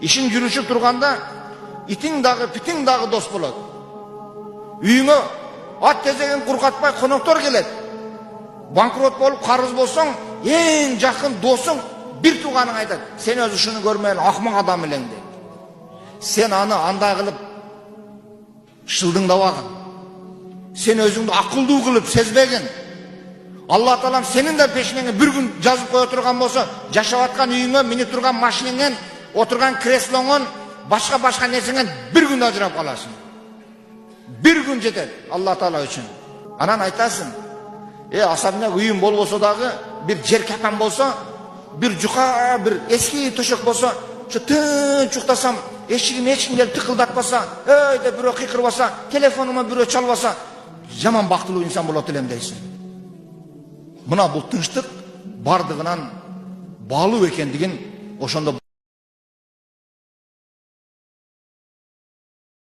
ишин жүрүшүп турганда итиң дагы питиң дагы дос болот. Үйүңө ат тезеген куркатпай коноктор келет. Банкрот болуп карыз болсоң, эң жакын досуң бир тууганың айтат: "Сен өзү ушуну көрмөй акмак адам элең" дейт. Сен аны андай кылып шылдыңдабагын. Сен өзүңдү акылдуу кылып сезбегин. Алла Таалам сенин да пешиңе бир күн жазып кое турган болсо, жашап аткан үйүңө, минип турган машинеңен, отурган креслоңон, башка нерсеңен бир күн ажырап каласың. Бир күн жетет Алла Таала үчүн. Анан айтасың: "Асабына үйүм болбосо дагы, бир жер капан болсо, бир жука, бир эски төшөк болсо, ошо тынч уктасам, эшигиме эч ким келип тыкылдатпаса, деп бирөө кыйкырбаса, телефонума бирөө чалбаса, жаман бактылуу инсан болот элем" дейсиң. Мына бул тынчтык бардыгынан баалуу экендигин ошондо